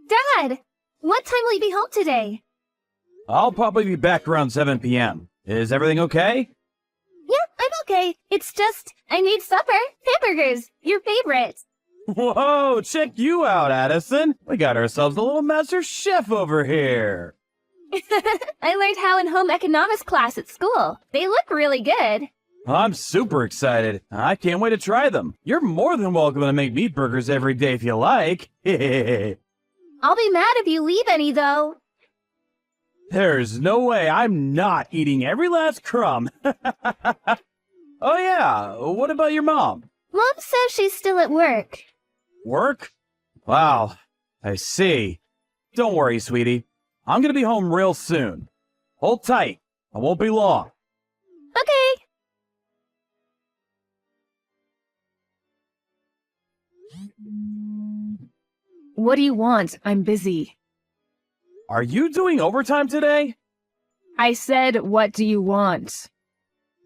Dad! What time will you be home today? I'll probably be back around 7 p.m. Is everything okay? Yeah, I'm okay. It's just, I need supper. Hamburgers, your favorite. Whoa, check you out, Addison. We got ourselves a little master chef over here. I learned how in home economics class at school. They look really good. I'm super excited. I can't wait to try them. You're more than welcome to make meat burgers every day if you like. I'll be mad if you leave any, though. There's no way I'm not eating every last crumb. Oh yeah, what about your mom? Mom says she's still at work. Work? Wow, I see. Don't worry, sweetie. I'm gonna be home real soon. Hold tight. I won't be long. Okay. What do you want? I'm busy. Are you doing overtime today? I said, what do you want?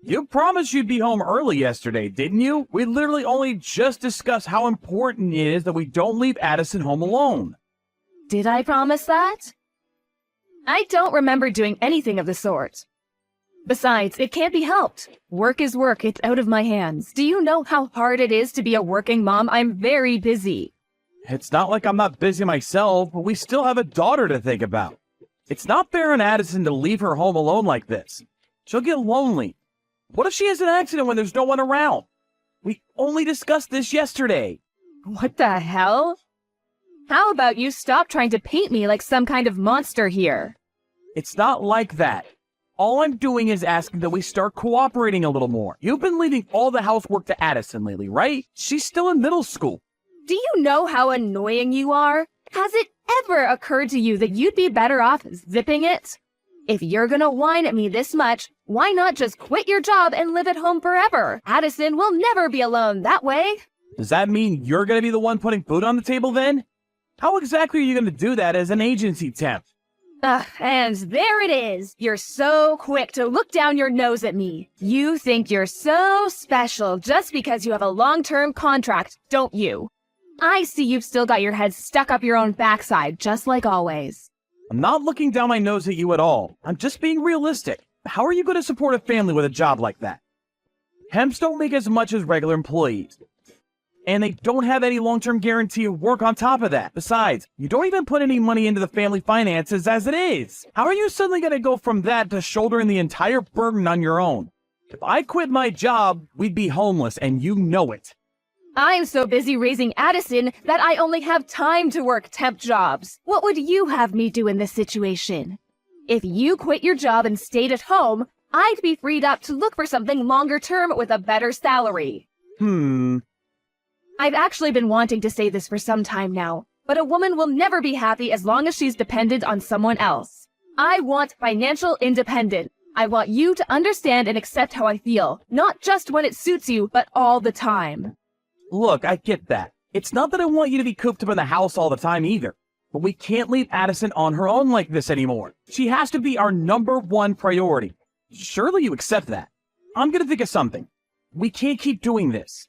You promised you'd be home early yesterday, didn't you? We literally only just discussed how important it is that we don't leave Addison home alone. Did I promise that? I don't remember doing anything of the sort. Besides, it can't be helped. Work is work. It's out of my hands. Do you know how hard it is to be a working mom? I'm very busy. It's not like I'm not busy myself, but we still have a daughter to think about. It's not fair on Addison to leave her home alone like this. She'll get lonely. What if she has an accident when there's no one around? We only discussed this yesterday. What the hell? How about you stop trying to paint me like some kind of monster here? It's not like that. All I'm doing is asking that we start cooperating a little more. You've been leaving all the housework to Addison lately, right? She's still in middle school. Do you know how annoying you are? Has it ever occurred to you that you'd be better off zipping it? If you're gonna whine at me this much, why not just quit your job and live at home forever? Addison will never be alone that way. Does that mean you're gonna be the one putting food on the table then? How exactly are you gonna do that as an agency temp? And there it is. You're so quick to look down your nose at me. You think you're so special just because you have a long-term contract, don't you? I see you've still got your head stuck up your own backside, just like always. I'm not looking down my nose at you at all. I'm just being realistic. How are you going to support a family with a job like that? Temps don't make as much as regular employees. And they don't have any long-term guarantee of work on top of that. Besides, you don't even put any money into the family finances as it is. How are you suddenly going to go from that to shouldering the entire burden on your own? If I quit my job, we'd be homeless, and you know it. I'm so busy raising Addison that I only have time to work temp jobs. What would you have me do in this situation? If you quit your job and stayed at home, I'd be freed up to look for something longer term with a better salary. I've actually been wanting to say this for some time now, but a woman will never be happy as long as she's dependent on someone else. I want financial independence. I want you to understand and accept how I feel, not just when it suits you, but all the time. Look, I get that. It's not that I want you to be cooped up in the house all the time either. But we can't leave Addison on her own like this anymore. She has to be our #1 priority. Surely you accept that. I'm gonna think of something. We can't keep doing this.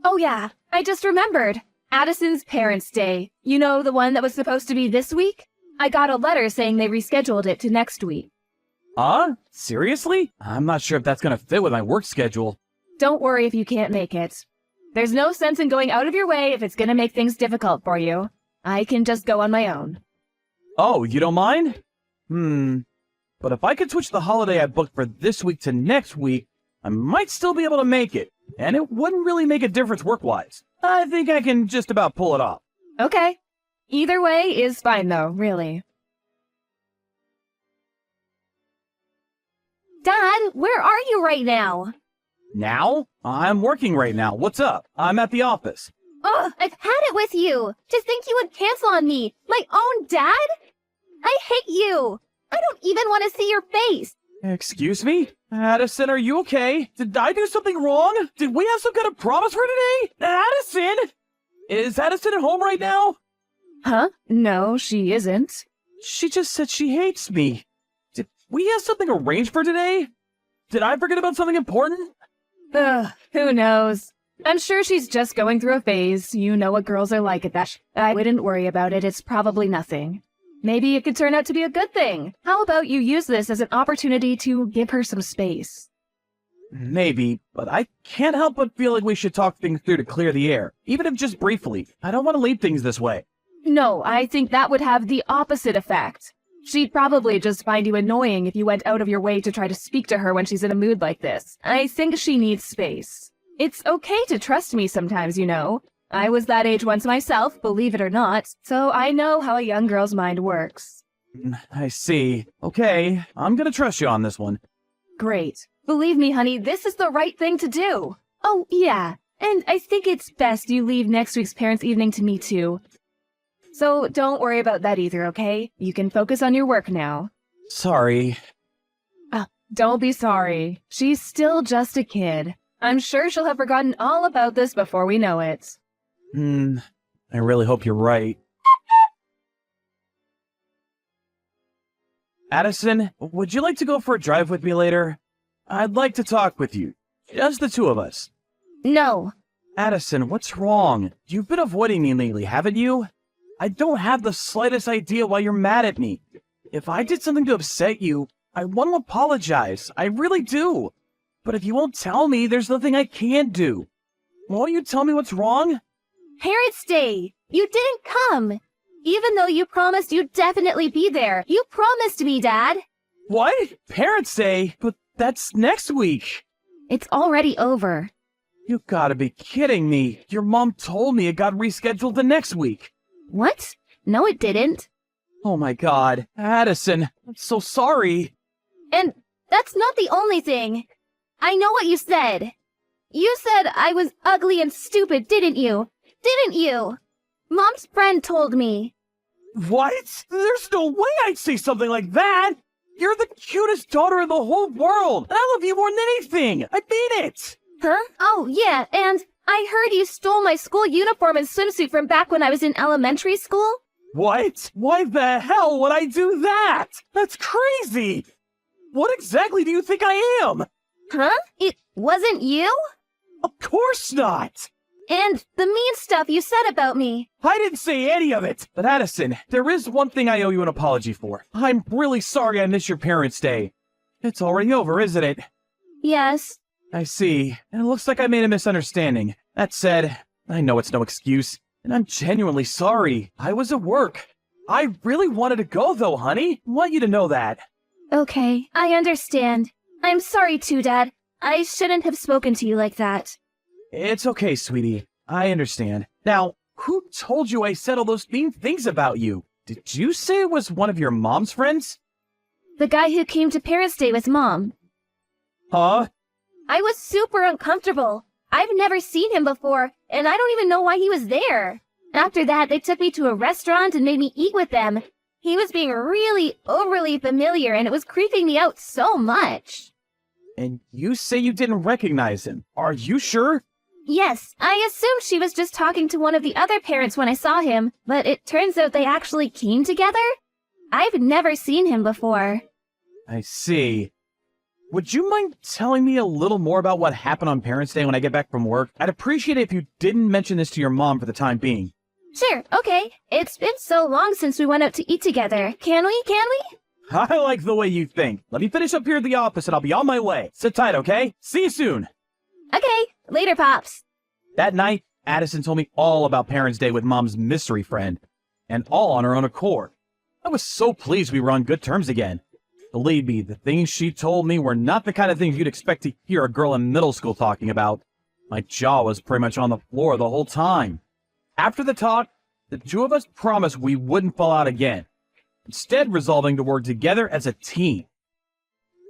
Oh yeah, I just remembered. Addison's Parents' Day. You know, the one that was supposed to be this week? I got a letter saying they rescheduled it to next week. Seriously? I'm not sure if that's gonna fit with my work schedule. Don't worry if you can't make it. There's no sense in going out of your way if it's gonna make things difficult for you. I can just go on my own. Oh, you don't mind? But if I could switch the holiday I booked for this week to next week, I might still be able to make it. And it wouldn't really make a difference work-wise. I think I can just about pull it off. Okay. Either way is fine though, really. Dad, where are you right now? Now? I'm working right now. What's up? I'm at the office. Ugh, I've had it with you. To think you would cancel on me, my own dad? I hate you. I don't even want to see your face. Excuse me? Addison, are you okay? Did I do something wrong? Did we have some kind of promise for today? Addison! Is Addison at home right now? Huh? No, she isn't. She just said she hates me. Did we have something arranged for today? Did I forget about something important? Who knows? I'm sure she's just going through a phase. You know what girls are like at that. I wouldn't worry about it. It's probably nothing. Maybe it could turn out to be a good thing. How about you use this as an opportunity to give her some space? Maybe, but I can't help but feel like we should talk things through to clear the air, even if just briefly. I don't want to leave things this way. No, I think that would have the opposite effect. She'd probably just find you annoying if you went out of your way to try to speak to her when she's in a mood like this. I think she needs space. It's okay to trust me sometimes, you know. I was that age once myself, believe it or not, so I know how a young girl's mind works. I see. Okay, I'm gonna trust you on this one. Great. Believe me, honey, this is the right thing to do. Oh, yeah, and I think it's best you leave next week's parents' evening to me too. So don't worry about that either, okay? You can focus on your work now. Sorry. Don't be sorry. She's still just a kid. I'm sure she'll have forgotten all about this before we know it. I really hope you're right. Addison, would you like to go for a drive with me later? I'd like to talk with you. Just the two of us. No. Addison, what's wrong? You've been avoiding me lately, haven't you? I don't have the slightest idea why you're mad at me. If I did something to upset you, I want to apologize. I really do. But if you won't tell me, there's nothing I can do. Won't you tell me what's wrong? Parents' Day! You didn't come! Even though you promised you'd definitely be there. You promised me, Dad! What? Parents' Day? But that's next week. It's already over. You gotta be kidding me. Your mom told me it got rescheduled to next week. What? No, it didn't. Oh my god. Addison, I'm so sorry. And that's not the only thing. I know what you said. You said I was ugly and stupid, didn't you? Didn't you? Mom's friend told me. What? There's no way I'd say something like that! You're the cutest daughter in the whole world! And I love you more than anything! I mean it! Huh? Oh, yeah, and I heard you stole my school uniform and swimsuit from back when I was in elementary school. What? Why the hell would I do that? That's crazy! What exactly do you think I am? Huh? It wasn't you? Of course not! And the mean stuff you said about me. I didn't say any of it! But Addison, there is one thing I owe you an apology for. I'm really sorry I missed your Parents' Day. It's already over, isn't it? Yes. I see. And it looks like I made a misunderstanding. That said, I know it's no excuse, and I'm genuinely sorry. I was at work. I really wanted to go though, honey. I want you to know that. Okay, I understand. I'm sorry too, Dad. I shouldn't have spoken to you like that. It's okay, sweetie. I understand. Now, who told you I said all those mean things about you? Did you say it was one of your mom's friends? The guy who came to Parents' Day with Mom. Huh? I was super uncomfortable. I've never seen him before, and I don't even know why he was there. After that, they took me to a restaurant and made me eat with them. He was being really overly familiar, and it was creeping me out so much. And you say you didn't recognize him. Are you sure? Yes, I assumed she was just talking to one of the other parents when I saw him, but it turns out they actually came together? I've never seen him before. I see. Would you mind telling me a little more about what happened on Parents' Day when I get back from work? I'd appreciate it if you didn't mention this to your mom for the time being. Sure, okay. It's been so long since we went out to eat together. Can we? I like the way you think. Let me finish up here at the office and I'll be on my way. Sit tight, okay? See you soon. Okay, later, Pops. That night, Addison told me all about Parents' Day with Mom's mystery friend, and all on her own accord. I was so pleased we were on good terms again. Believe me, the things she told me were not the kind of things you'd expect to hear a girl in middle school talking about. My jaw was pretty much on the floor the whole time. After the talk, the two of us promised we wouldn't fall out again, instead resolving to work together as a team.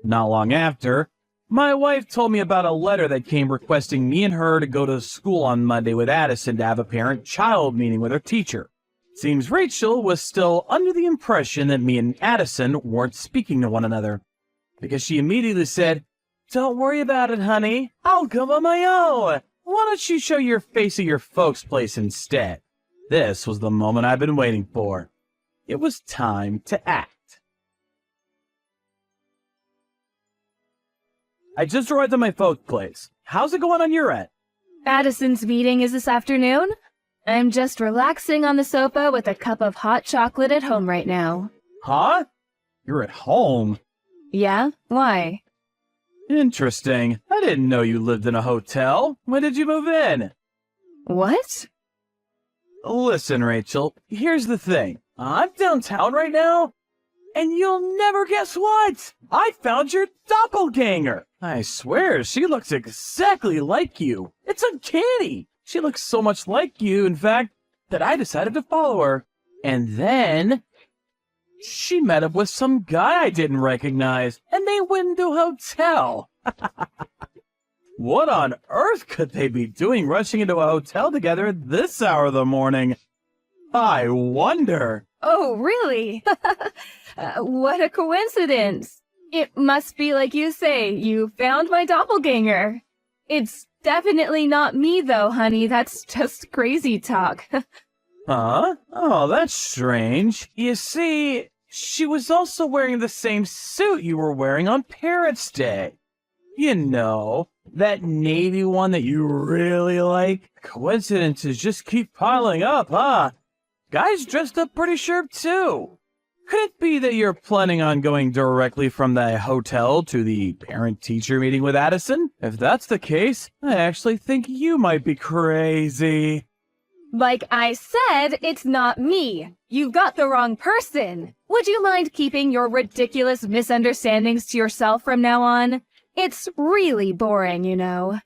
Not long after, my wife told me about a letter that came requesting me and her to go to school on Monday with Addison to have a parent-child meeting with her teacher. Seems Rachel was still under the impression that me and Addison weren't speaking to one another, because she immediately said, "Don't worry about it, honey. I'll come on my own. Why don't you show your face at your folks' place instead?" This was the moment I've been waiting for. It was time to act. I just arrived at my folks' place. How's it going on your end? Addison's meeting is this afternoon. I'm just relaxing on the sofa with a cup of hot chocolate at home right now. Huh? You're at home? Yeah? Why? Interesting. I didn't know you lived in a hotel. When did you move in? What? Listen, Rachel, here's the thing. I'm downtown right now, and you'll never guess what! I found your doppelganger! I swear, she looks exactly like you. It's uncanny! She looks so much like you, in fact, that I decided to follow her. And then she met up with some guy I didn't recognize, and they went into a hotel. What on earth could they be doing rushing into a hotel together at this hour of the morning? I wonder. Oh, really? What a coincidence. It must be like you say, you found my doppelganger. It's definitely not me though, honey. That's just crazy talk. Huh? Oh, that's strange. You see, she was also wearing the same suit you were wearing on Parents' Day. You know, that navy one that you really like. Coincidences just keep piling up, huh? Guys dressed up pretty sharp, too. Could it be that you're planning on going directly from the hotel to the parent-teacher meeting with Addison? If that's the case, I actually think you might be crazy. Like I said, it's not me. You've got the wrong person. Would you mind keeping your ridiculous misunderstandings to yourself from now on? It's really boring, you know.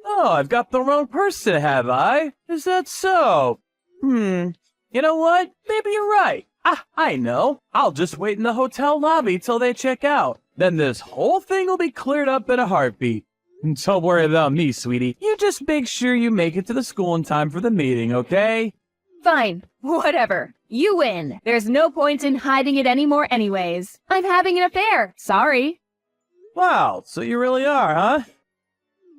Oh, I've got the wrong person, have I? Is that so? You know what? Maybe you're right. I know. I'll just wait in the hotel lobby till they check out. Then this whole thing will be cleared up in a heartbeat. Don't worry about me, sweetie. You just make sure you make it to the school in time for the meeting, okay? Fine. Whatever. You win. There's no point in hiding it anymore anyways. I'm having an affair. Sorry. Wow, so you really are, huh?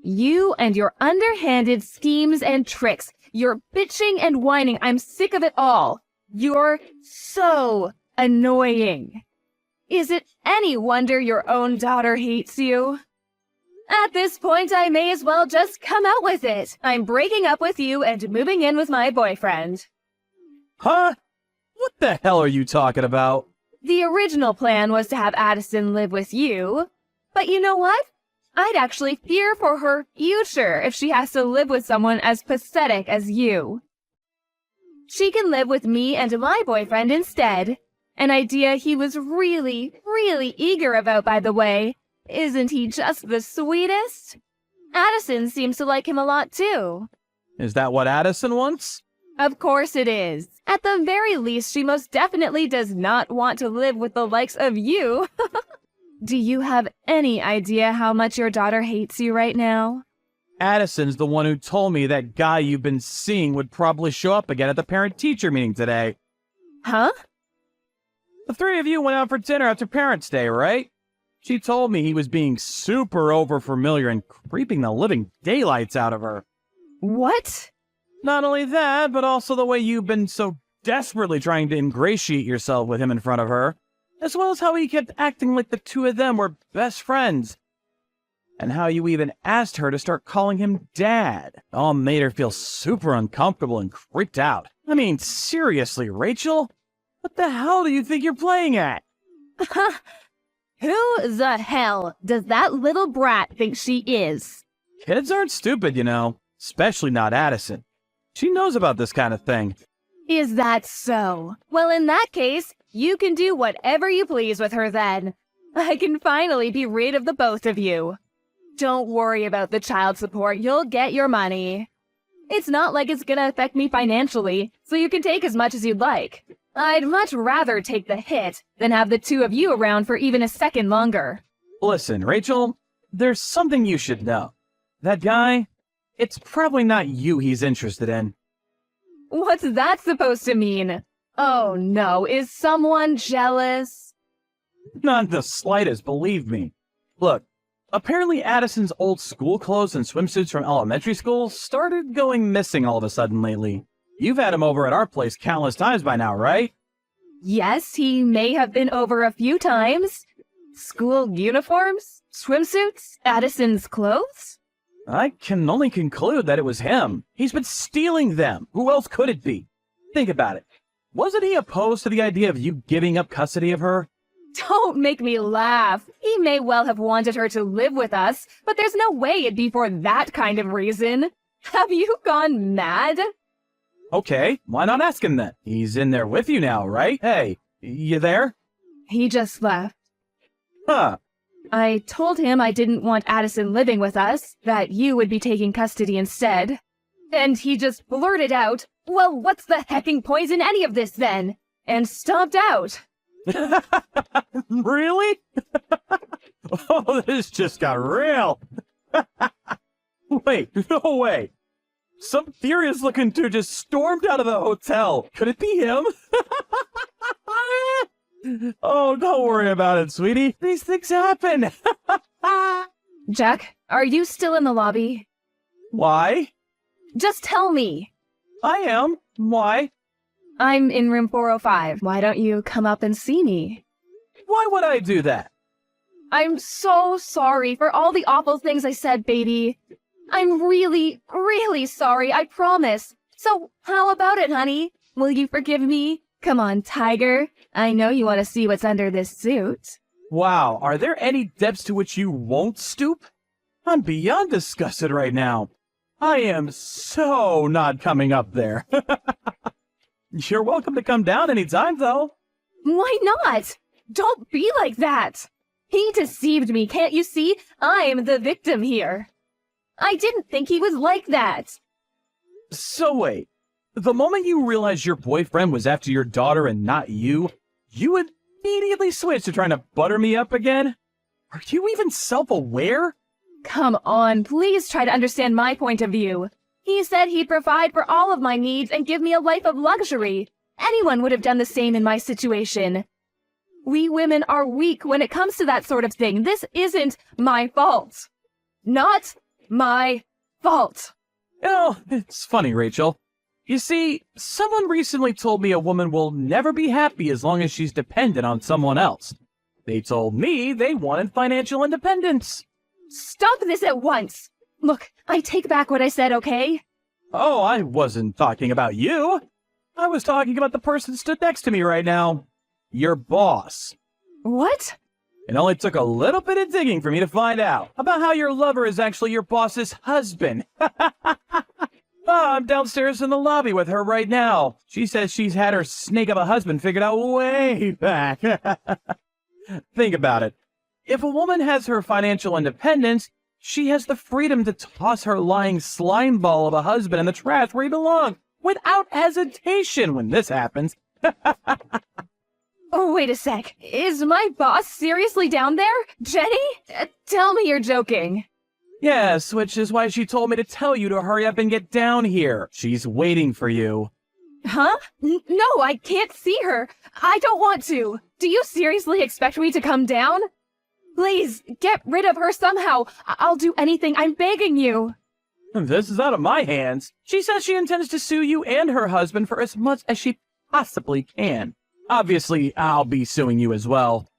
You and your underhanded schemes and tricks. Your bitching and whining. I'm sick of it all. You're so annoying. Is it any wonder your own daughter hates you? At this point, I may as well just come out with it. I'm breaking up with you and moving in with my boyfriend. Huh? What the hell are you talking about? The original plan was to have Addison live with you. But you know what? I'd actually fear for her future if she has to live with someone as pathetic as you. She can live with me and my boyfriend instead. An idea he was really, really eager about, by the way. Isn't he just the sweetest? Addison seems to like him a lot, too. Is that what Addison wants? Of course it is. At the very least, she most definitely does not want to live with the likes of you. Do you have any idea how much your daughter hates you right now? Addison's the one who told me that guy you've been seeing would probably show up again at the parent-teacher meeting today. Huh? The three of you went out for dinner after Parents' Day, right? She told me he was being super over-familiar and creeping the living daylights out of her. What? Not only that, but also the way you've been so desperately trying to ingratiate yourself with him in front of her, as well as how he kept acting like the two of them were best friends. And how you even asked her to start calling him Dad. All made her feel super uncomfortable and creeped out. I mean, seriously, Rachel? What the hell do you think you're playing at? Who the hell does that little brat think she is? Kids aren't stupid, you know. Especially not Addison. She knows about this kind of thing. Is that so? Well, in that case, you can do whatever you please with her then. I can finally be rid of the both of you. Don't worry about the child support. You'll get your money. It's not like it's gonna affect me financially, so you can take as much as you'd like. I'd much rather take the hit than have the two of you around for even a second longer. Listen, Rachel, there's something you should know. That guy, it's probably not you he's interested in. What's that supposed to mean? Oh no, is someone jealous? Not the slightest, believe me. Look, apparently Addison's old school clothes and swimsuits from elementary school started going missing all of a sudden lately. You've had him over at our place countless times by now, right? Yes, he may have been over a few times. School uniforms? Swimsuits? Addison's clothes? I can only conclude that it was him. He's been stealing them. Who else could it be? Think about it. Wasn't he opposed to the idea of you giving up custody of her? Don't make me laugh. He may well have wanted her to live with us, but there's no way it'd be for that kind of reason. Have you gone mad? Okay, why not ask him then? He's in there with you now, right? Hey, you there? He just left. Huh. I told him I didn't want Addison living with us, that you would be taking custody instead. And he just blurted out, "Well, what's the hecking point in any of this then?" And stomped out. Really? Oh, this just got real. Wait, no way. Some furious looking dude just stormed out of the hotel. Could it be him? Oh, don't worry about it, sweetie. These things happen. Jack, are you still in the lobby? Why? Just tell me. I am. Why? I'm in room 405. Why don't you come up and see me? Why would I do that? I'm so sorry for all the awful things I said, baby. I'm really, really sorry, I promise. So, how about it, honey? Will you forgive me? Come on, Tiger. I know you want to see what's under this suit. Wow, are there any depths to which you won't stoop? I'm beyond disgusted right now. I am so not coming up there. You're welcome to come down anytime, though. Why not? Don't be like that. He deceived me, can't you see? I'm the victim here. I didn't think he was like that. So wait, the moment you realized your boyfriend was after your daughter and not you, you immediately switched to trying to butter me up again? Are you even self-aware? Come on, please try to understand my point of view. He said he'd provide for all of my needs and give me a life of luxury. Anyone would have done the same in my situation. We women are weak when it comes to that sort of thing. This isn't my fault. Not my fault. You know, it's funny, Rachel. You see, someone recently told me a woman will never be happy as long as she's dependent on someone else. They told me they wanted financial independence. Stop this at once. Look, I take back what I said, okay? Oh, I wasn't talking about you. I was talking about the person stood next to me right now. Your boss. What? It only took a little bit of digging for me to find out about how your lover is actually your boss's husband. I'm downstairs in the lobby with her right now. She says she's had her snake of a husband figured out way back. Think about it. If a woman has her financial independence, she has the freedom to toss her lying slime ball of a husband in the trash where he belongs, without hesitation when this happens. Oh, wait a sec. Is my boss seriously down there? Jenny? Tell me you're joking. Yes, which is why she told me to tell you to hurry up and get down here. She's waiting for you. Huh? No, I can't see her. I don't want to. Do you seriously expect me to come down? Please, get rid of her somehow. I'll do anything. I'm begging you. This is out of my hands. She says she intends to sue you and her husband for as much as she possibly can. Obviously, I'll be suing you as well.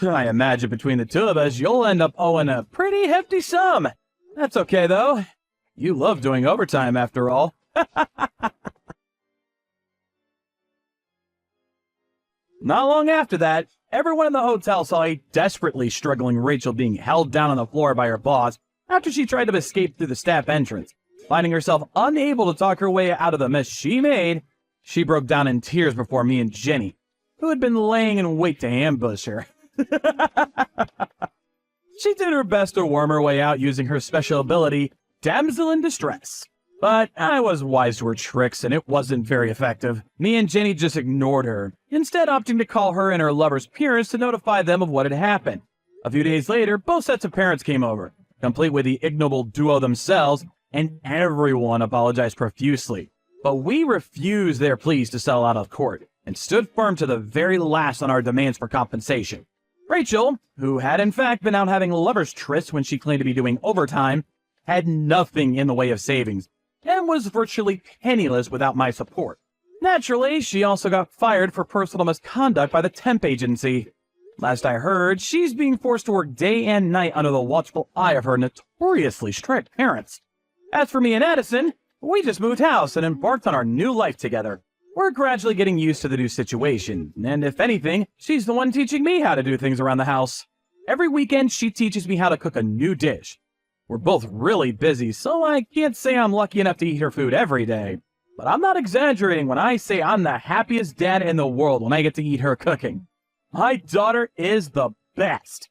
I imagine between the two of us, you'll end up owing a pretty hefty sum. That's okay, though. You love doing overtime, after all. Not long after that, everyone in the hotel saw a desperately struggling Rachel being held down on the floor by her boss after she tried to escape through the staff entrance. Finding herself unable to talk her way out of the mess she made, she broke down in tears before me and Jenny, who had been laying in wait to ambush her. She did her best to worm her way out using her special ability, Damsel in Distress. But I was wise to her tricks, and it wasn't very effective. Me and Jenny just ignored her, instead opting to call her and her lover's parents to notify them of what had happened. A few days later, both sets of parents came over, complete with the ignoble duo themselves, and everyone apologized profusely. But we refused their pleas to settle out of court, and stood firm to the very last on our demands for compensation. Rachel, who had in fact been out having lovers' trysts when she claimed to be doing overtime, had nothing in the way of savings, and was virtually penniless without my support. Naturally, she also got fired for personal misconduct by the temp agency. Last I heard, she's being forced to work day and night under the watchful eye of her notoriously strict parents. As for me and Addison, we just moved house and embarked on our new life together. We're gradually getting used to the new situation, and if anything, she's the one teaching me how to do things around the house. Every weekend, she teaches me how to cook a new dish. We're both really busy, so I can't say I'm lucky enough to eat her food every day. But I'm not exaggerating when I say I'm the happiest dad in the world when I get to eat her cooking. My daughter is the best.